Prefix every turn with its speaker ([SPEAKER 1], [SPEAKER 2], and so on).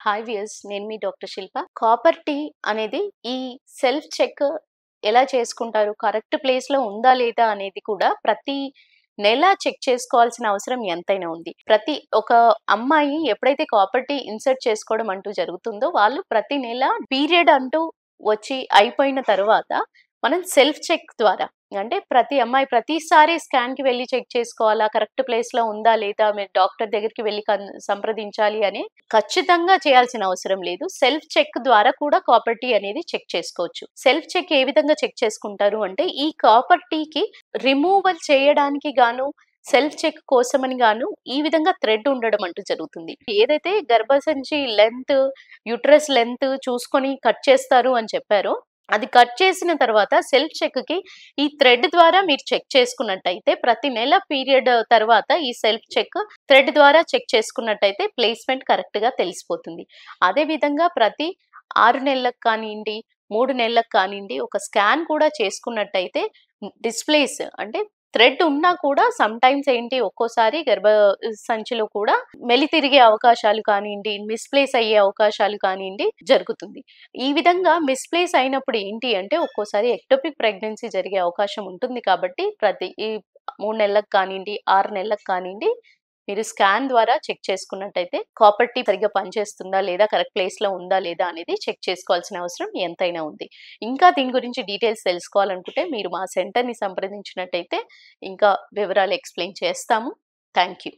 [SPEAKER 1] Hi viewers, నేను మీ doctor శిల్ప. Copper tea అనేది ఈ సెల్ఫ్ చెక్ ఎలా చేసుకుంటారు, కరెక్ట్ ప్లేస్‌లో ఉందా లేదా అనేది కూడా ప్రతి నెల చెక్ చేసుకోవాల్సిన అవసరం ఎంతైనా ఉంది. ప్రతి ఒక అమ్మాయి ఎప్పుడైతే కాపర్ టీ ఇన్సర్ట్ చేసుకోవడం అంటూ జరుగుతుందో, వాళ్ళు ప్రతి నెల పీరియడ్ అంటూ వచ్చి అయిపోయిన తర్వాత మనం సెల్ఫ్ చెక్ ద్వారా, అంటే ప్రతి అమ్మాయి ప్రతిసారి స్కాన్‌కి వెళ్లి చెక్ చేసుకోవాలా, కరెక్ట్ ప్లేస్‌లో ఉందా లేదా, మీరు డాక్టర్ దగ్గరికి వెళ్లి సంప్రదించాలి అని ఖచ్చితంగా చేయాల్సిన అవసరం లేదు. సెల్ఫ్ చెక్ ద్వారా కూడా కాపర్ టీ అనేది చెక్ చేసుకోవచ్చు. సెల్ఫ్ చెక్ ఏ విధంగా చెక్ చేసుకుంటారు అంటే, ఈ కాపర్ టీకి రిమూవల్ చేయడానికి గాను, సెల్ఫ్ చెక్ కోసమని గాను ఈ విధంగా థ్రెడ్ ఉండడం అంటూ జరుగుతుంది. ఏదైతే గర్భసంచి లెంత్, యూట్రస్ లెంత్ చూసుకొని కట్ చేస్తారు అని చెప్పారో, అది కట్ చేసిన తర్వాత సెల్ఫ్ చెక్‌కి ఈ థ్రెడ్ ద్వారా మీరు చెక్ చేసుకున్నట్టయితే, ప్రతి నెల పీరియడ్ తర్వాత ఈ సెల్ఫ్ చెక్ థ్రెడ్ ద్వారా చెక్ చేసుకున్నట్టయితే ప్లేస్‌మెంట్ కరెక్ట్‌గా తెలిసిపోతుంది. అదే విధంగా ప్రతి 6 నెలలకు కానియండి, 3 నెలలకు కానియండి, ఒక స్కాన్ కూడా చేసుకున్నట్టయితే డిస్‌ప్లేస్ అంటే థ్రెడ్ ఉన్నా కూడా సమ్‌టైమ్స్ ఏంటి, ఒక్కోసారి సంచిలో కూడా మెలితిరిగే అవకాశాలు కానియండి, మిస్‌ప్లేస్ అయ్యే అవకాశాలు కానియండి జరుగుతుంది. ఈ విధంగా మిస్‌ప్లేస్ అయినప్పుడు ఏంటి అంటే, ఒక్కోసారి ఎక్టోపిక్ ప్రెగ్నెన్సీ జరిగే అవకాశం ఉంటుంది కాబట్టి, ప్రతి ఈ 3 నెలలకు కానియండి, 6 నెలలకు కానియండి, మీరు స్కాన్ ద్వారా చెక్ చేసుకున్నట్టయితే కాపర్ టీ సరిగ్గా పనిచేస్తుందా లేదా, కరెక్ట్ ప్లేస్‌లో ఉందా లేదా అనేది చెక్ చేసుకోవాల్సిన అవసరం ఎంతైనా ఉంది. ఇంకా దీని గురించి డీటెయిల్స్ తెలుసుకోవాలనుకుంటే మీరు మా సెంటర్‌ని సంప్రదించినట్టయితే ఇంకా వివరాలు ఎక్స్‌ప్లెయిన్ చేస్తాము. Thank you.